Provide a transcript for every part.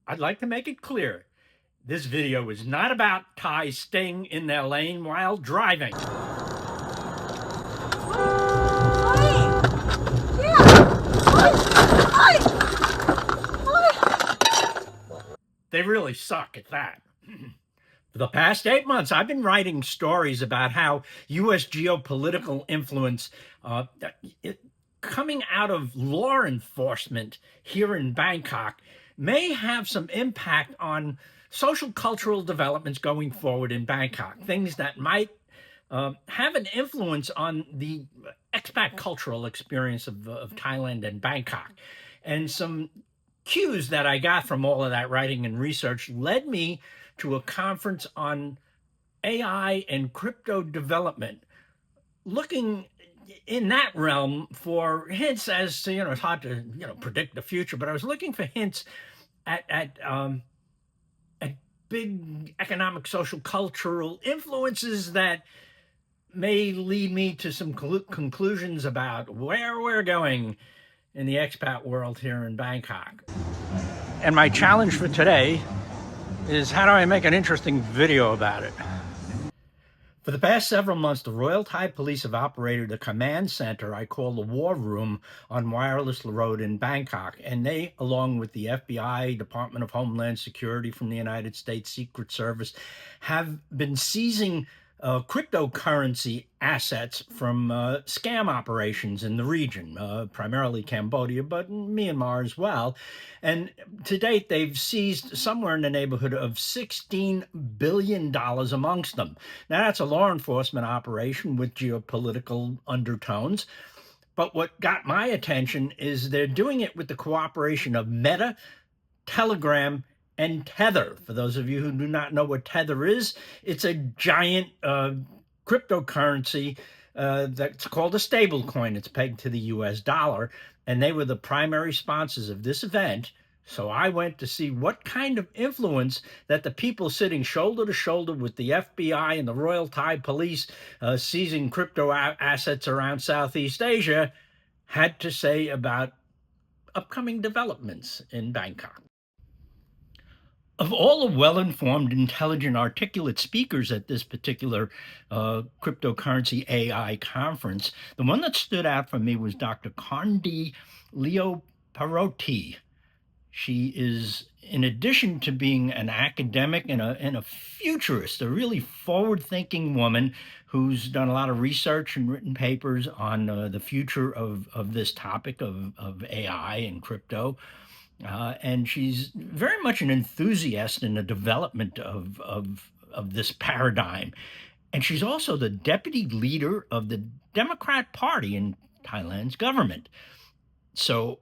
I'd like to make it clear, this video is not about Thais staying in their lane while driving. They really suck at that. For the past 8 months, I've been writing stories about how U.S. geopolitical influence coming out of law enforcement here in Bangkok may have some impact on social cultural developments going forward in Bangkok, things that might have an influence on the expat cultural experience of Thailand and Bangkok. And some cues that I got from all of that writing and research led me to a conference on AI and crypto development, looking in that realm for hints as to, it's hard to, predict the future, but I was looking for hints at big economic, social, cultural influences that may lead me to some conclusions about where we're going in the expat world here in Bangkok. And my challenge for today is, how do I make an interesting video about it? For the past several months, the Royal Thai Police have operated a command center I call the War Room on Wireless Road in Bangkok. And they, along with the FBI, Department of Homeland Security from the United States Secret Service, have been seizing cryptocurrency assets from scam operations in the region, primarily Cambodia, but Myanmar as well. And to date, they've seized somewhere in the neighborhood of $16 billion amongst them. Now, that's a law enforcement operation with geopolitical undertones. But what got my attention is they're doing it with the cooperation of Meta, Telegram, and Tether. For those of you who do not know what Tether is, it's a giant cryptocurrency that's called a stable coin. It's pegged to the US dollar, and they were the primary sponsors of this event. So I went to see what kind of influence that the people sitting shoulder to shoulder with the FBI and the Royal Thai Police seizing crypto assets around Southeast Asia had to say about upcoming developments in Bangkok. Of all the well-informed, intelligent, articulate speakers at this particular cryptocurrency AI conference, the one that stood out for me was Dr. Condi Leoparoti. She is, in addition to being an academic and a futurist, a really forward-thinking woman who's done a lot of research and written papers on the future of this topic of AI and crypto. And she's very much an enthusiast in the development of this paradigm. And she's also the deputy leader of the Democrat Party in Thailand's government. So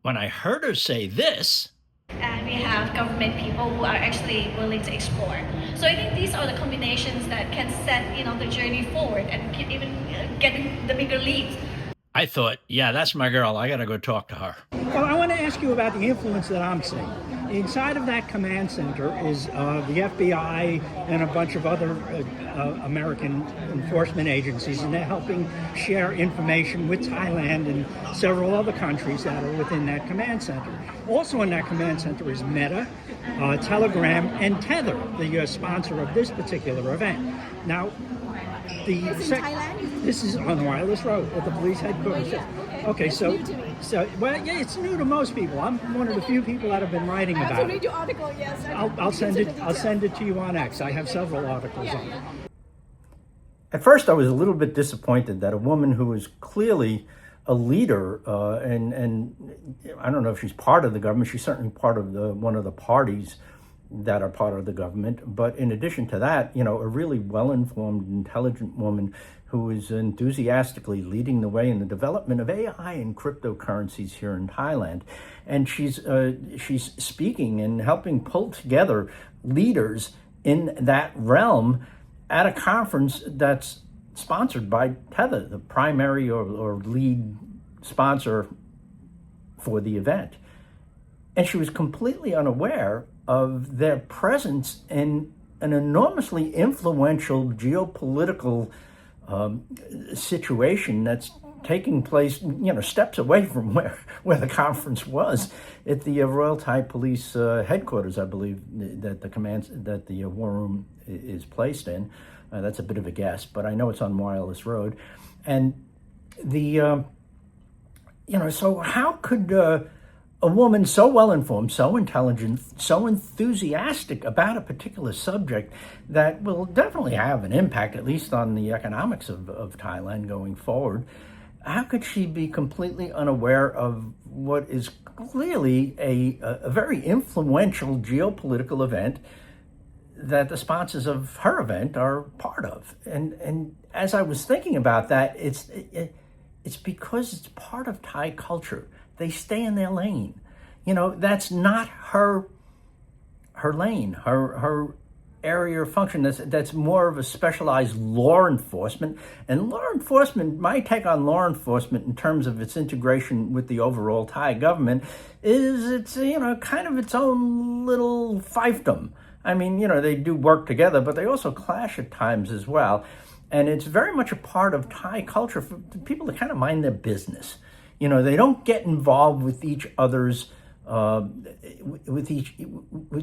when I heard her say this, and we have government people who are actually willing to explore. So I think these are the combinations that can set, the journey forward and even getting the bigger leaps. I thought, yeah, that's my girl. I got to go talk to her. Well, I want to ask you about the influence that I'm seeing. Inside of that command center is the FBI and a bunch of other American enforcement agencies, and they're helping share information with Thailand and several other countries that are within that command center. Also in that command center is Meta, Telegram, and Tether, the sponsor of this particular event. Now, this is on Wireless Road at the police headquarters. Okay, so well, yeah, it's new to most people. I'm one of the few people that have been writing about it. I have to read your article. Yes, I'll send it to you on X. I have several articles on it. At first, I was a little bit disappointed that a woman who was clearly a leader, and I don't know if she's part of the government. She's certainly part of one of the parties that are part of the government. But in addition to that, a really well-informed, intelligent woman who is enthusiastically leading the way in the development of AI and cryptocurrencies here in Thailand. And she's speaking and helping pull together leaders in that realm at a conference that's sponsored by Tether, the primary or lead sponsor for the event. And she was completely unaware of their presence in an enormously influential geopolitical situation that's taking place, steps away from where the conference was, at the Royal Thai Police headquarters, I believe, that the war room is placed in. That's a bit of a guess, but I know it's on Wireless Road. And so how could a woman so well informed, so intelligent, so enthusiastic about a particular subject that will definitely have an impact, at least on the economics of Thailand going forward, how could she be completely unaware of what is clearly a very influential geopolitical event that the sponsors of her event are part of? And as I was thinking about that, it's because it's part of Thai culture. They stay in their lane. That's not her lane, her area of function. That's more of a specialized law enforcement. And law enforcement, my take on law enforcement in terms of its integration with the overall Thai government is it's, kind of its own little fiefdom. I mean, they do work together, but they also clash at times as well. And it's very much a part of Thai culture for people to kind of mind their business. They don't get involved with each other's, with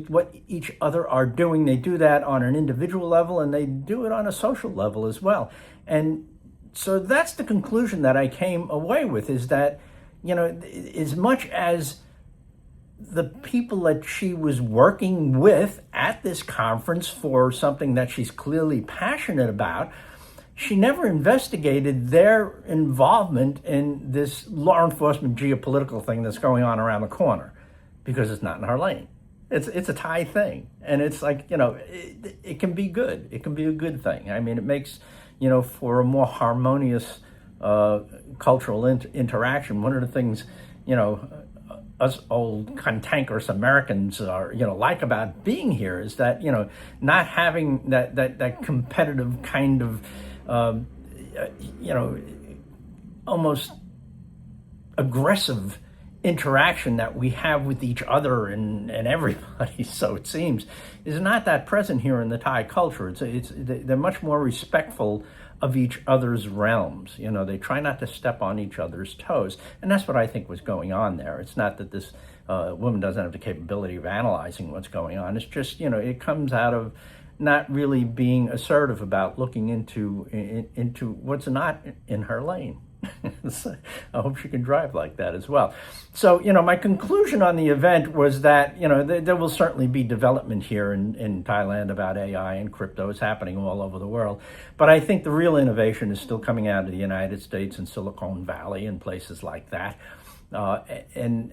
what each other are doing. They do that on an individual level, and they do it on a social level as well. And so that's the conclusion that I came away with, is that, as much as the people that she was working with at this conference for something that she's clearly passionate about, she never investigated their involvement in this law enforcement geopolitical thing that's going on around the corner, because it's not in her lane. It's a Thai thing, and it's like, it can be good. It can be a good thing. I mean, it makes, for a more harmonious cultural interaction. One of the things, us old cantankerous Americans are, like about being here is that, not having that competitive kind of, almost aggressive interaction that we have with each other and everybody, so it seems, is not that present here in the Thai culture. They're much more respectful of each other's realms. They try not to step on each other's toes. And that's what I think was going on there. It's not that this woman doesn't have the capability of analyzing what's going on. It's just, it comes out of not really being assertive about looking into what's not in her lane. I hope she can drive like that as well. So, my conclusion on the event was that, there will certainly be development here in Thailand about AI and crypto. It's happening all over the world. But I think the real innovation is still coming out of the United States and Silicon Valley and places like that. And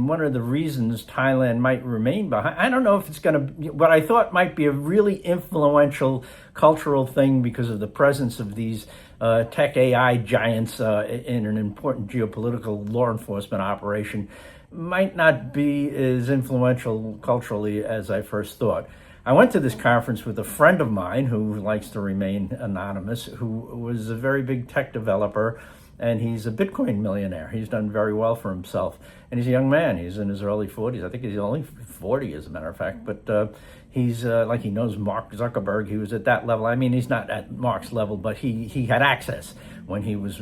one of the reasons Thailand might remain behind, I don't know if it's going to be what I thought might be a really influential cultural thing because of the presence of these tech AI giants in an important geopolitical law enforcement operation, might not be as influential culturally as I first thought. I went to this conference with a friend of mine who likes to remain anonymous, who was a very big tech developer, and he's a Bitcoin millionaire. He's done very well for himself. And he's a young man. He's in his early 40s. I think he's only 40, as a matter of fact. But he's like, he knows Mark Zuckerberg. He was at that level. I mean, he's not at Mark's level, but he had access when he was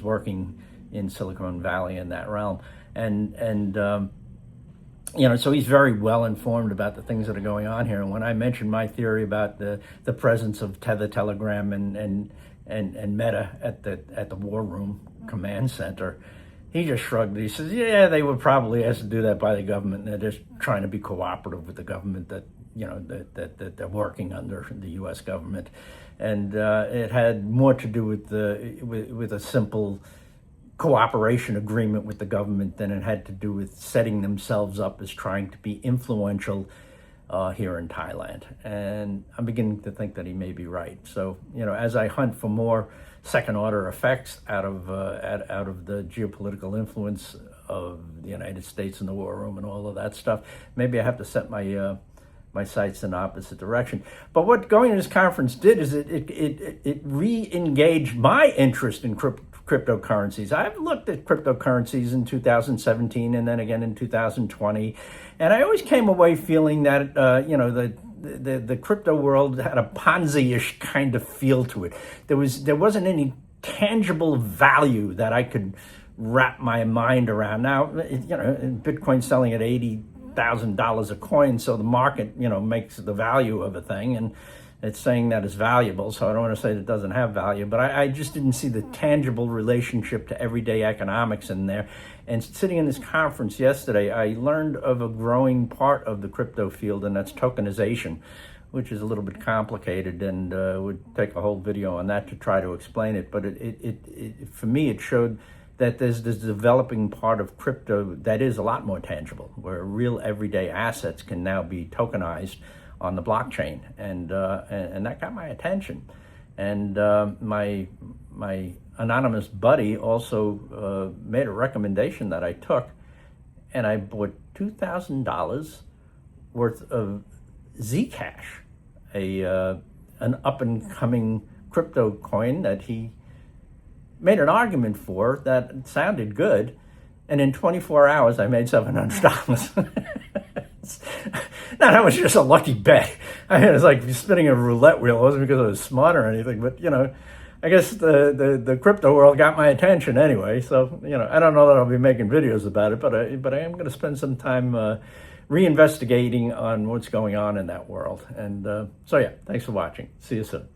working in Silicon Valley in that realm. And so he's very well informed about the things that are going on here. And when I mentioned my theory about the presence of Tether, Telegram, and Meta at the War Room Command Center, he just shrugged. He says, "Yeah, they were probably asked to do that by the government. They're just trying to be cooperative with the government that they're working under the U.S. government, and it had more to do with a simple cooperation agreement with the government than it had to do with setting themselves up as trying to be influential here in Thailand." And I'm beginning to think that he may be right. So, as I hunt for more second-order effects out of the geopolitical influence of the United States in the war room and all of that stuff, maybe I have to set my sights in the opposite direction. But what going to this conference did is it re-engaged my interest in cryptocurrencies. I've looked at cryptocurrencies in 2017 and then again in 2020, and I always came away feeling that the crypto world had a Ponzi-ish kind of feel to it. There wasn't any tangible value that I could wrap my mind around. Now, Bitcoin's selling at $80,000 a coin, so the market, makes the value of a thing, and it's saying that it's valuable. So I don't want to say that it doesn't have value, but I just didn't see the tangible relationship to everyday economics in there. And sitting in this conference yesterday, I learned of a growing part of the crypto field, and that's tokenization, which is a little bit complicated, and would take a whole video on that to try to explain it. But it for me, it showed that there's this developing part of crypto that is a lot more tangible, where real everyday assets can now be tokenized on the blockchain, and that got my attention. And my anonymous buddy also made a recommendation that I took, and I bought $2,000 worth of Zcash, an up and coming crypto coin that he made an argument for that sounded good, and in 24 hours I made $700. Now, that was just a lucky bet. I mean, it's like spinning a roulette wheel. It wasn't because I was smart or anything, but I guess the crypto world got my attention anyway. So I don't know that I'll be making videos about it, but I am going to spend some time reinvestigating on what's going on in that world. And so yeah, thanks for watching. See you soon.